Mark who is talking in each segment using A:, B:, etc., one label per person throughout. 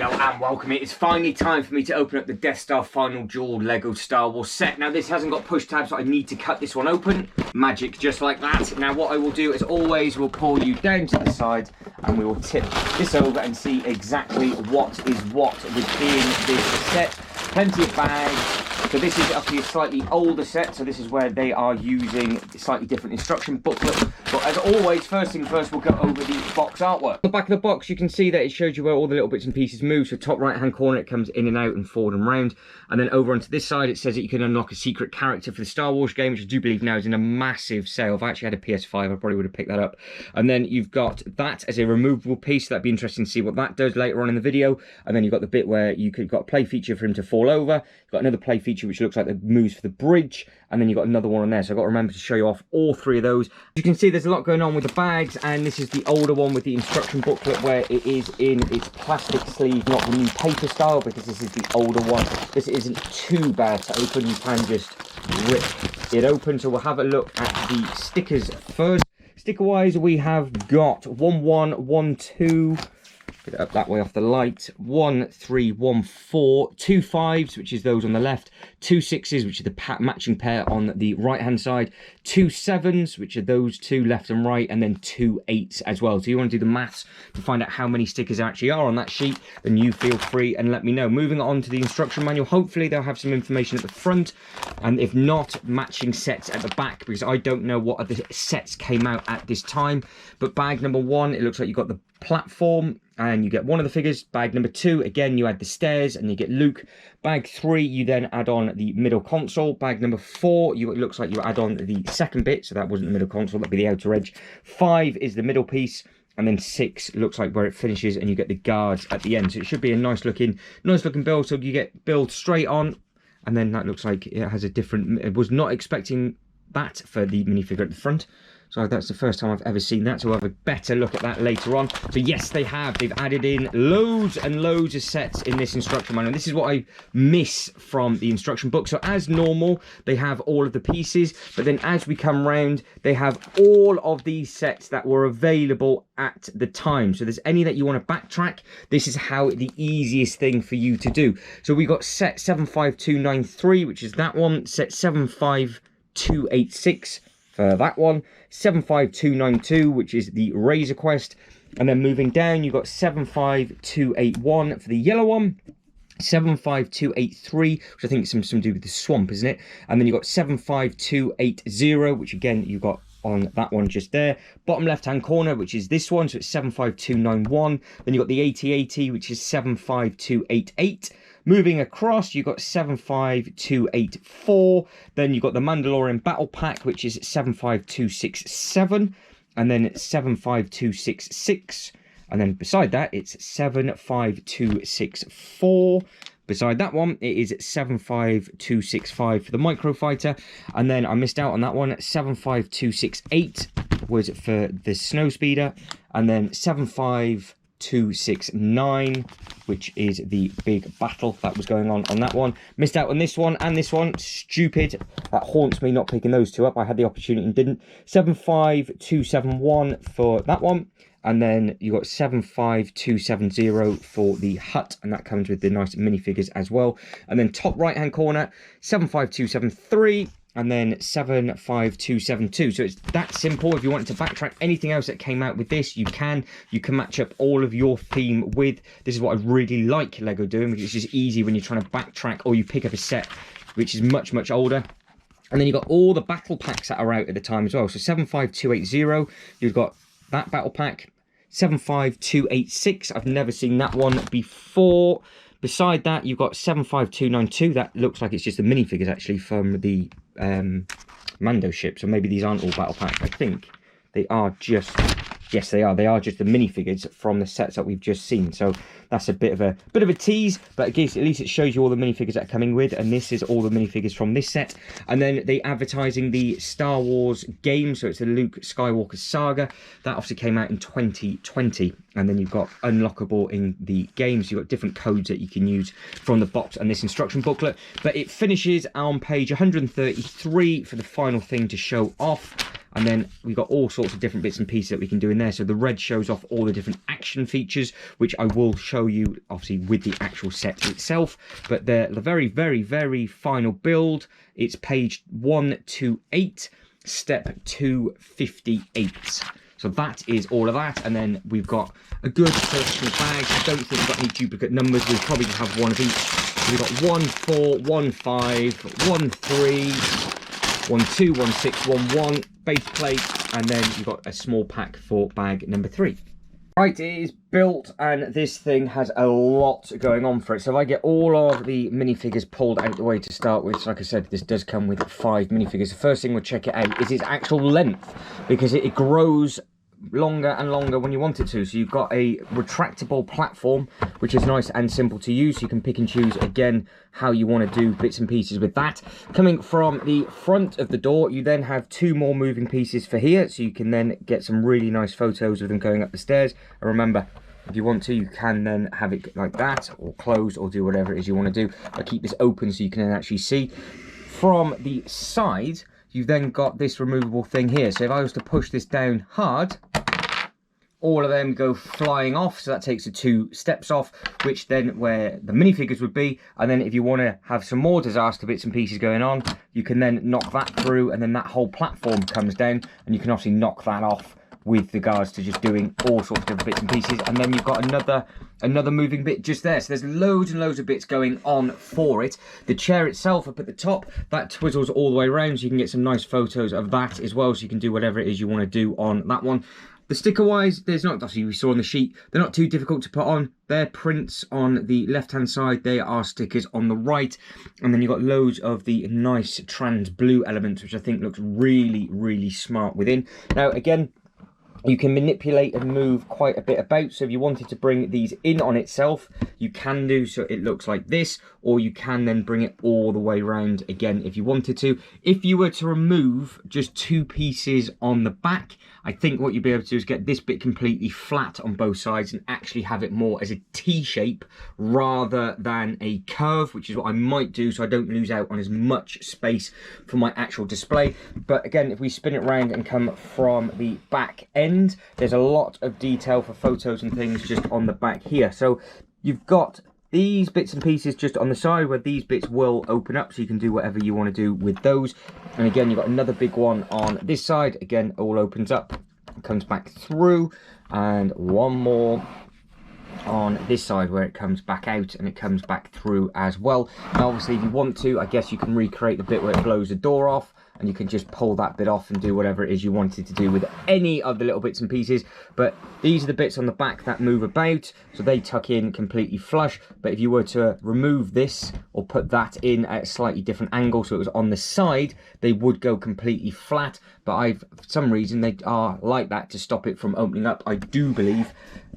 A: Hello and welcome. It is finally time for me to open up the Death Star Final Duel Lego Star Wars set. Now this hasn't got push tabs, so I need to cut this one open. Magic, just like that. Now what I will do as always, we'll pull you down to the side and we will tip this over and see exactly what is what within this set. Plenty of bags. So this is actually a slightly older set, so this is where they are using a slightly different instruction booklet. But as always, first thing first, we'll go over the box artwork. On the back of the box, you can see that it shows you where all the little bits and pieces move. So top right-hand corner, it comes in and out and forward and round. And then over onto this side, it says that you can unlock a secret character for the Star Wars game, which I do believe now is in a massive sale. If I actually had a PS5, I probably would have picked that up. And then you've got that as a removable piece. That'd be interesting to see what that does later on in the video. And then you've got the bit where you've got a play feature for him to fall over. You've got another play feature which looks like the moves for the bridge, and then you've got another one on there, so I've got to remember to show you off all three of those. As you can see, there's a lot going on with the bags, and this is the older one with the instruction booklet where it is in its plastic sleeve, not the new paper style, because this is the older one. This isn't too bad to open, you can just rip it open. So we'll have a look at the stickers first. Sticker wise, we have got 1 1 1 2. Get it up that way off the light. 1 3 1 4, 2 5s, which is those on the left, 2 6s, which are the matching pair on the right hand side, 2 7s, which are those two left and right, and then 2 8s as well. So you want to do the maths to find out how many stickers there actually are on that sheet, then you feel free and let me know. Moving on to the instruction manual, hopefully they'll have some information at the front, and if not, matching sets at the back, because I don't know what other sets came out at this time. But bag number 1, it looks like you've got the platform and you get one of the figures. Bag number 2, again you add the stairs and you get Luke. Bag 3, you then add on the middle console. Bag number 4, it looks like you add on the second bit, so that wasn't the middle console, that'd be the outer edge. 5 is the middle piece, and then 6 looks like where it finishes, and you get the guards at the end. So it should be a nice looking build. So you get build straight on, and then that looks like it has a different. I was not expecting that for the minifigure at the front. So that's the first time I've ever seen that, so we'll have a better look at that later on. So yes, they have. They've added in loads and loads of sets in this instruction manual. This is what I miss from the instruction book. So as normal, they have all of the pieces, but then as we come round, they have all of these sets that were available at the time. So if there's any that you want to backtrack, this is how the easiest thing for you to do. So we got set 75293, which is that one, set 75286 for that one, 75292, which is the Razor Quest, and then moving down you've got 75281 for the yellow one, 75283, which I think is some to do with the swamp, isn't it? And then you've got 75280, which again you've got on that one just there. Bottom left hand corner, which is this one, so it's 75291. Then you've got the 8080, which is 75288. Moving across, you've got 75284. Then you've got the Mandalorian Battle Pack, which is 75267. And then 75266. And then beside that, it's 75264. Beside that one, it is 75265 for the Microfighter. And then I missed out on that one. 75268 was for the Snowspeeder. And then 75269, which is the big battle that was going on that one. Missed out on this one and this one. Stupid. That haunts me not picking those two up. I had the opportunity and didn't. 75271 for that one. And then you got 75270 for the hut, and that comes with the nice minifigures as well. And then top right hand corner, 75273, and then 75272. So it's that simple. If you wanted to backtrack anything else that came out with this, you can match up all of your theme with. This is what I really like Lego doing, because it's just easy when you're trying to backtrack, or you pick up a set which is much older. And then you've got all the battle packs that are out at the time as well. So 75280, you've got that battle pack. 75286, I've never seen that one before. Beside that, you've got 75292. That looks like it's just the minifigures actually from the Mando ship. So maybe these aren't all battle packs. I think they are just, yes they are. They are just the minifigures from the sets that we've just seen. So that's a bit of a tease, but at least it shows you all the minifigures that are coming with, and this is all the minifigures from this set. And then they advertising the Star Wars game, so it's the Luke Skywalker saga. That obviously came out in 2020, and then you've got unlockable in the games. You've got different codes that you can use from the box and this instruction booklet. But it finishes on page 133 for the final thing to show off. and then we've got all sorts of different bits and pieces that we can do in there. So the red shows off all the different action features, which I will show you obviously with the actual set itself. But the very final build, it's page 128, step 258. So that is all of that, and then we've got a good selection of bags. I don't think we've got any duplicate numbers. We'll probably just have one of each. So we've got 1 4, 1 5, 1 3, 1 2, 1 6, 1 1 base plate, and then you've got a small pack for bag number 3. Right, it is built, and this thing has a lot going on for it. So if I get all of the minifigures pulled out the way to start with, so like I said, this does come with 5 minifigures. The first thing we'll check it out is its actual length, because it grows longer and longer when you want it to. So you've got a retractable platform, which is nice and simple to use. So you can pick and choose again how you want to do bits and pieces with that. Coming from the front of the door, you then have 2 more moving pieces for here, so you can then get some really nice photos of them going up the stairs. And remember, if you want to, you can then have it like that, or closed, or do whatever it is you want to do. I keep this open so you can then actually see. From the side, you've then got this removable thing here. So if I was to push this down hard, all of them go flying off. So that takes the 2 steps off, which then where the minifigures would be. And then if you want to have some more disaster bits and pieces going on, you can then knock that through, and then that whole platform comes down, and you can obviously knock that off with regards to just doing all sorts of different bits and pieces. And then you've got another moving bit just there. So there's loads and loads of bits going on for it. The chair itself up at the top, that twizzles all the way around, so you can get some nice photos of that as well, so you can do whatever it is you want to do on that one. The sticker wise, there's not, obviously we saw on the sheet, they're not too difficult to put on. They're prints on the left hand side, they are stickers on the right, and then you've got loads of the nice trans blue elements, which I think looks really smart within. Now again, you can manipulate and move quite a bit about. So if you wanted to bring these in on itself, you can do, so it looks like this, or you can then bring it all the way around again if you wanted to. If you were to remove just 2 pieces on the back, I think what you'd be able to do is get this bit completely flat on both sides and actually have it more as a T shape rather than a curve, which is what I might do, so I don't lose out on as much space for my actual display. But again, if we spin it around and come from the back end, there's a lot of detail for photos and things just on the back here. So you've got these bits and pieces just on the side where these bits will open up, so you can do whatever you want to do with those. And again, you've got another big one on this side. Again, all opens up, comes back through, and one more on this side where it comes back out and it comes back through as well. Now obviously if you want to, I guess you can recreate the bit where it blows the door off, and you can just pull that bit off and do whatever it is you wanted to do with any of the little bits and pieces. But these are the bits on the back that move about, so they tuck in completely flush. But if you were to remove this or put that in at a slightly different angle, so it was on the side, they would go completely flat. But for some reason they are like that to stop it from opening up. I do believe,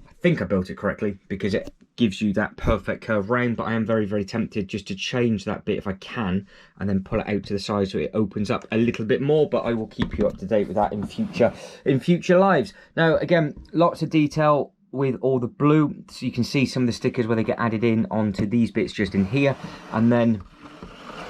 A: I think I built it correctly, because it gives you that perfect curve round. But I am very tempted just to change that bit if I can, and then pull it out to the side so it opens up a little bit more. But I will keep you up to date with that in future lives. Now again, lots of detail with all the blue, so you can see some of the stickers where they get added in onto these bits just in here. And then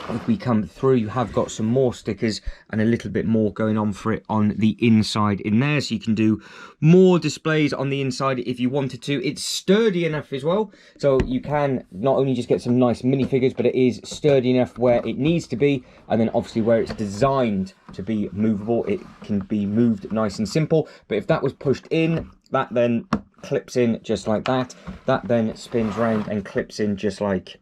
A: if we come through, you have got some more stickers and a little bit more going on for it on the inside in there, so you can do more displays on the inside if you wanted to. It's sturdy enough as well, so you can not only just get some nice minifigures, but it is sturdy enough where it needs to be, and then obviously where it's designed to be movable, it can be moved nice and simple. But if that was pushed in, that then clips in just like that, that then spins round and clips in just like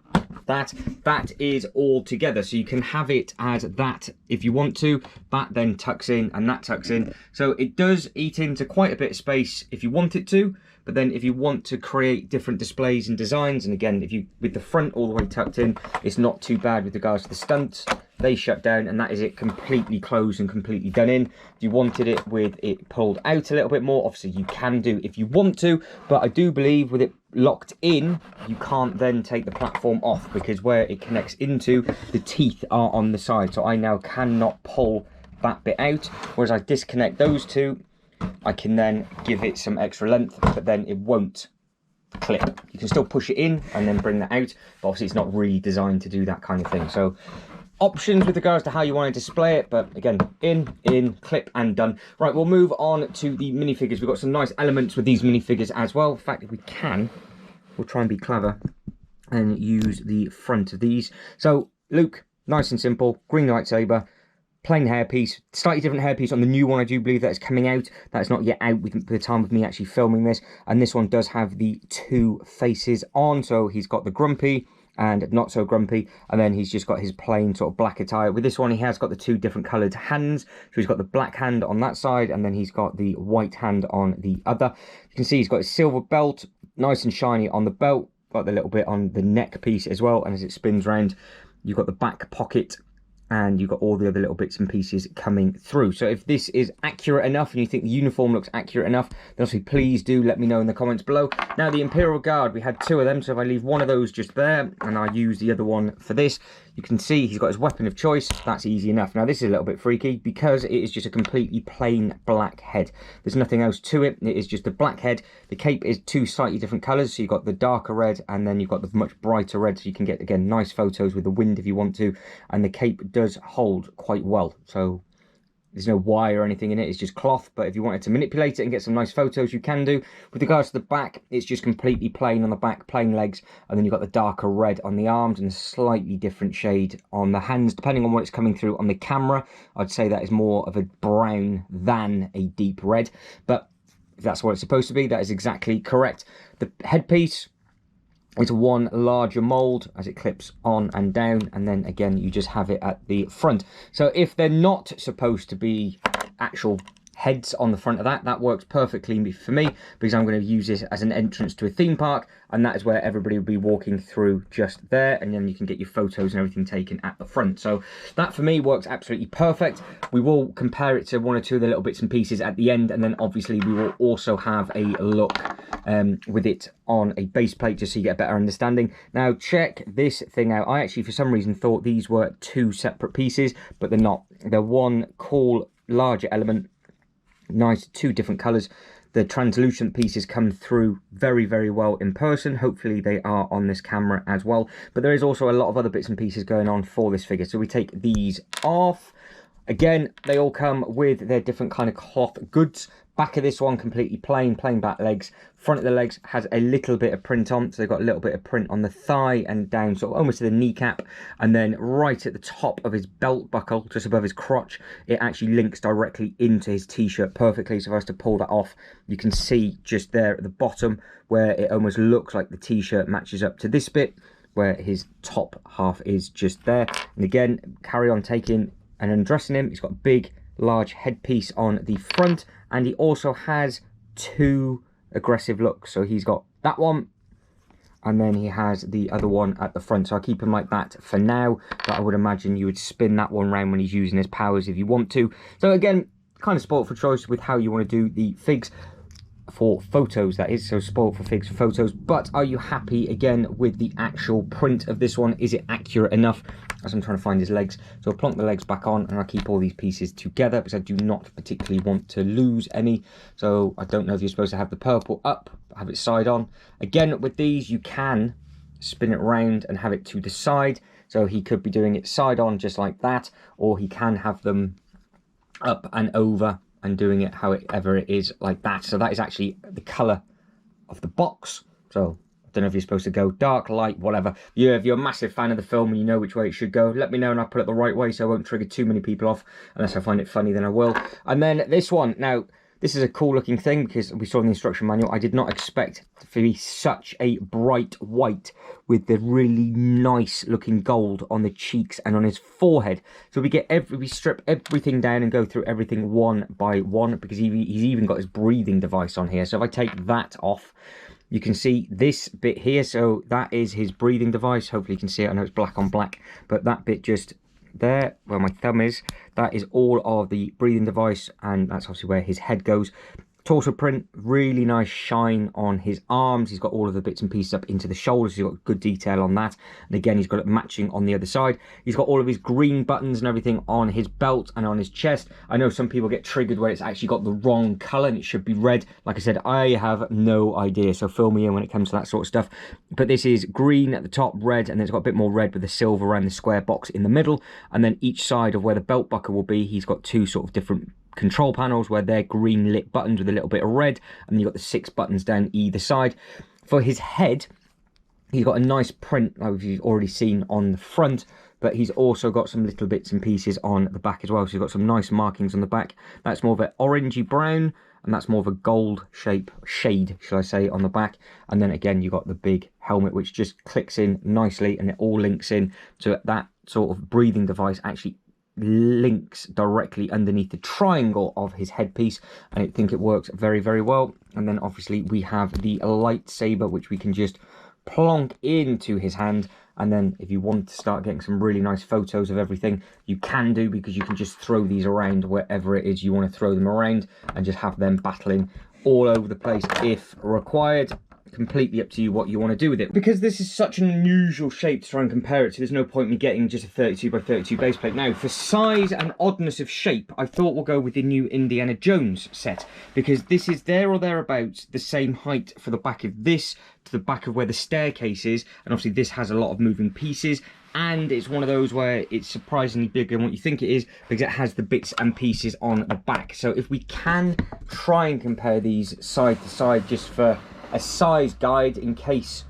A: that is all together. So you can have it as that if you want to, that then tucks in and that tucks in, so it does eat into quite a bit of space if you want it to. But then if you want to create different displays and designs, and again, if you with the front all the way tucked in, it's not too bad with regards to the stunts. They shut down, and that is it completely closed and completely done in. If you wanted it with it pulled out a little bit more, obviously you can do if you want to, but I do believe with it locked in, you can't then take the platform off, because where it connects into, the teeth are on the side, so I now cannot pull that bit out. Whereas I disconnect those two, I can then give it some extra length, but then it won't clip. You can still push it in and then bring that out, but obviously it's not really designed to do that kind of thing. So options with regards to how you want to display it, but again, in, clip, and done. Right, we'll move on to the minifigures. We've got some nice elements with these minifigures as well. In fact, if we can, we'll try and be clever and use the front of these. So, Luke, nice and simple, green lightsaber, plain hairpiece, slightly different hairpiece on the new one. I do believe that is coming out. That's not yet out with the time of me actually filming this. And this one does have the two faces on. So he's got the grumpy and not so grumpy, and then he's just got his plain sort of black attire. With this one, he has got the two different coloured hands. So he's got the black hand on that side, and then he's got the white hand on the other. You can see he's got his silver belt, nice and shiny on the belt. Got the little bit on the neck piece as well, and as it spins round, you've got the back pocket, and you've got all the other little bits and pieces coming through. So if this is accurate enough and you think the uniform looks accurate enough, then obviously please do let me know in the comments below. Now the Imperial Guard, we had two of them, so if I leave one of those just there and I use the other one for this, you can see he's got his weapon of choice. That's easy enough. Now this is a little bit freaky because it is just a completely plain black head. There's nothing else to it. It is just a black head. The cape is two slightly different colours. So you've got the darker red and then you've got the much brighter red. So you can get, again, nice photos with the wind if you want to. And the cape does hold quite well. So there's no wire or anything in it. It's just cloth. But if you wanted to manipulate it and get some nice photos, you can do. With regards to the back, it's just completely plain on the back, plain legs. And then you've got the darker red on the arms and a slightly different shade on the hands. Depending on what it's coming through on the camera, I'd say that is more of a brown than a deep red. But if that's what it's supposed to be, that is exactly correct. The headpiece, it's one larger mould as it clips on and down, and then again you just have it at the front. So if they're not supposed to be actual heads on the front of that, that works perfectly for me, because I'm going to use this as an entrance to a theme park, and that is where everybody will be walking through just there, and then you can get your photos and everything taken at the front. So that for me works absolutely perfect. We will compare it to one or two of the little bits and pieces at the end, and then obviously we will also have a look with it on a base plate just so you get a better understanding. Now check this thing out. I actually for some reason thought these were two separate pieces, but they're not. They're one cool larger element. Nice, two different colours. The translucent pieces come through very, very well in person. Hopefully they are on this camera as well. But there is also a lot of other bits and pieces going on for this figure. So we take these off. Again, they all come with their different kind of cloth goods. Back of this one completely plain back legs. Front of the legs has a little bit of print on, so they've got a little bit of print on the thigh and down sort of almost to the kneecap, and then right at the top of his belt buckle, just above his crotch, it actually links directly into his t-shirt perfectly. So if I was to pull that off, you can see just there at the bottom where it almost looks like the t-shirt matches up to this bit where his top half is just there. And again, carry on taking and undressing him. He's got a big large headpiece on the front, and he also has two aggressive looks. So he's got that one, and then he has the other one at the front. So I keep him like that for now, but I would imagine you would spin that one round when he's using his powers if you want to. So again, kind of spoiled for choice with how you want to do the figs for photos, that is. So spoiled for figs for photos. But are you happy again with the actual print of this one? Is it accurate enough? As I'm trying to find his legs, so I'll plonk the legs back on, and I'll keep all these pieces together because I do not particularly want to lose any. So I don't know if you're supposed to have the purple up, have it side on. Again, with these you can spin it round and have it to the side, so he could be doing it side on just like that, or he can have them up and over and doing it however it is like that. So that is actually the colour of the box. So I don't know if you're supposed to go dark, light, whatever. Yeah, if you're a massive fan of the film and you know which way it should go, let me know and I'll put it the right way so I won't trigger too many people off. Unless I find it funny, then I will. And then this one. Now, this is a cool looking thing because we saw in the instruction manual. I did not expect it to be such a bright white with the really nice looking gold on the cheeks and on his forehead. So we strip everything down and go through everything one by one, because he's even got his breathing device on here. So if I take that off, you can see this bit here. So that is his breathing device. Hopefully you can see it. I know it's black on black, but that bit just there where my thumb is, that is all of the breathing device, and that's obviously where his head goes. Torso print, really nice shine on his arms. He's got all of the bits and pieces up into the shoulders. He's got good detail on that. And again, he's got it matching on the other side. He's got all of his green buttons and everything on his belt and on his chest. I know some people get triggered when it's actually got the wrong colour and it should be red. Like I said, I have no idea. So fill me in when it comes to that sort of stuff. But this is green at the top, red, and then it's got a bit more red with the silver around the square box in the middle. And then each side of where the belt buckle will be, he's got two sort of different control panels where they're green lit buttons with a little bit of red, and then you've got the 6 buttons down either side. For his head, he's got a nice print like you've already seen on the front, but he's also got some little bits and pieces on the back as well. So he's got some nice markings on the back. That's more of an orangey brown, and that's more of a gold shade, shall I say, on the back. And then again, you've got the big helmet, which just clicks in nicely, and it all links in to that sort of breathing device actually links directly underneath the triangle of his headpiece, and I think it works very, very well. And then obviously we have the lightsaber, which we can just plonk into his hand, and then if you want to start getting some really nice photos of everything, you can do, because you can just throw these around wherever it is you want to throw them around and just have them battling all over the place if required. Completely up to you what you want to do with it. Because this is such an unusual shape to try and compare it to, there's no point in me getting just a 32 by 32 base plate. Now, for size and oddness of shape, I thought we'll go with the new Indiana Jones set, because this is there or thereabouts the same height for the back of this to the back of where the staircase is, and obviously this has a lot of moving pieces, and it's one of those where it's surprisingly bigger than what you think it is, because it has the bits and pieces on the back. So if we can try and compare these side to side just for a size guide, in case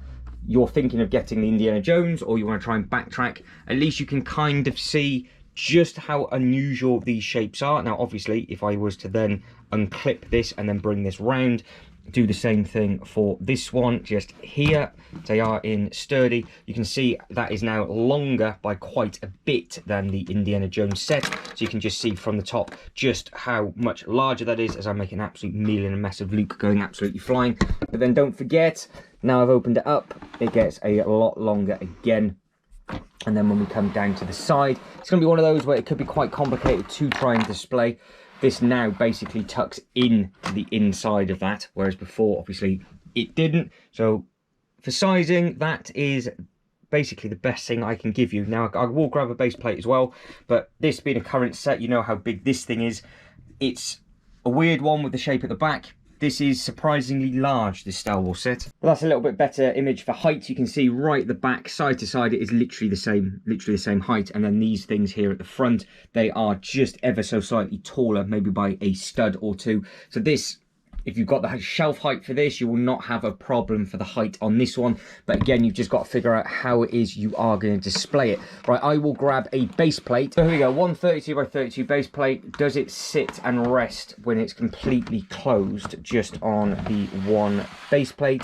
A: you're thinking of getting the Indiana Jones or you want to try and backtrack, at least you can kind of see just how unusual these shapes are. Now obviously if I was to then unclip this and then bring this round, do the same thing for this one just here, they are in sturdy, you can see that is now longer by quite a bit than the Indiana Jones set. So you can just see from the top just how much larger that is, as I make an absolute meal and a mess of Luke going absolutely flying. But then don't forget, now I've opened it up, it gets a lot longer again. And then when we come down to the side, it's going to be one of those where it could be quite complicated to try and display. This now basically tucks in the inside of that, whereas before obviously it didn't. So for sizing, that is basically the best thing I can give you. Now I will grab a base plate as well, but this being a current set, you know how big this thing is. It's a weird one with the shape at the back. This is surprisingly large, this Star Wars set. Well, that's a little bit better image for height. You can see right at the back, side to side, it is literally the same height. And then these things here at the front, they are just ever so slightly taller, maybe by a stud or two. So this, if you've got the shelf height for this, you will not have a problem for the height on this one. But again, you've just got to figure out how it is you are going to display it. Right, I will grab a base plate. So here we go, 132 by 32 base plate. Does it sit and rest when it's completely closed just on the one base plate?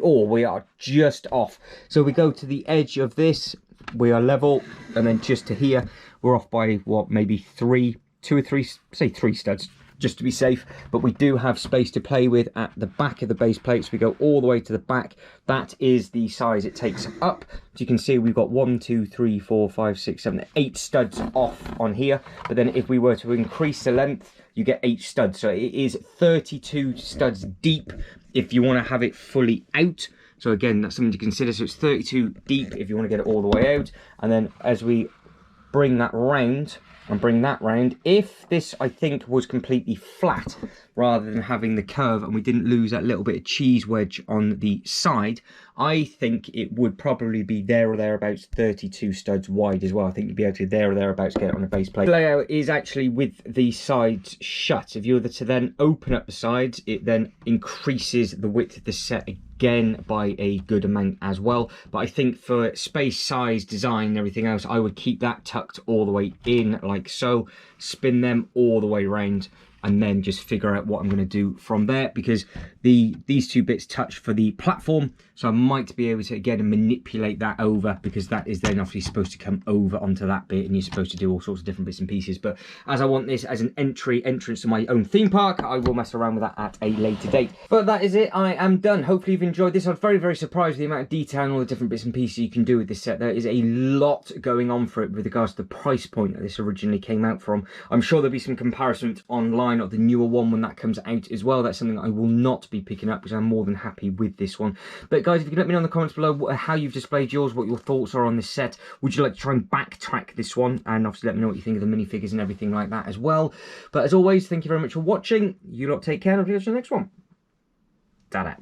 A: Oh, we are just off. So we go to the edge of this, we are level, and then just to here, we're off by what, maybe two or three, say 3 studs, just to be safe. But we do have space to play with at the back of the base plate, so we go all the way to the back. That is the size it takes up. So you can see we've got 1, 2, 3, 4, 5, 6, 7, 8 studs off on here. But then if we were to increase the length, you get 8 studs. So it is 32 studs deep if you want to have it fully out. So again, that's something to consider. So it's 32 deep if you want to get it all the way out. And then as we bring that round and bring that round, if this I think was completely flat rather than having the curve and we didn't lose that little bit of cheese wedge on the side, I think it would probably be there or thereabouts 32 studs wide as well. I think you'd be able to there or thereabouts get it on a base plate. The layout is actually with the sides shut. If you were to then open up the sides, it then increases the width of the set again by a good amount as well. But I think for space, size, design and everything else, I would keep that tucked all the way in like so, spin them all the way around, and then just figure out what I'm going to do from there, because these 2 bits touch for the platform, so I might be able to again manipulate that over, because that is then obviously supposed to come over onto that bit and you're supposed to do all sorts of different bits and pieces. But as I want this as an entrance to my own theme park, I will mess around with that at a later date. But that is it, I am done. Hopefully you've enjoyed this. I'm very, very surprised with the amount of detail and all the different bits and pieces you can do with this set. There is a lot going on for it with regards to the price point that this originally came out from. I'm sure there'll be some comparisons online not the newer one when that comes out as well. That's something I will not be picking up because I'm more than happy with this one. But guys, if you can let me know in the comments below how you've displayed yours, what your thoughts are on this set. Would you like to try and backtrack this one? And obviously let me know what you think of the minifigures and everything like that as well. But as always, thank you very much for watching. You lot take care and I'll see you in the next one. Ta-da.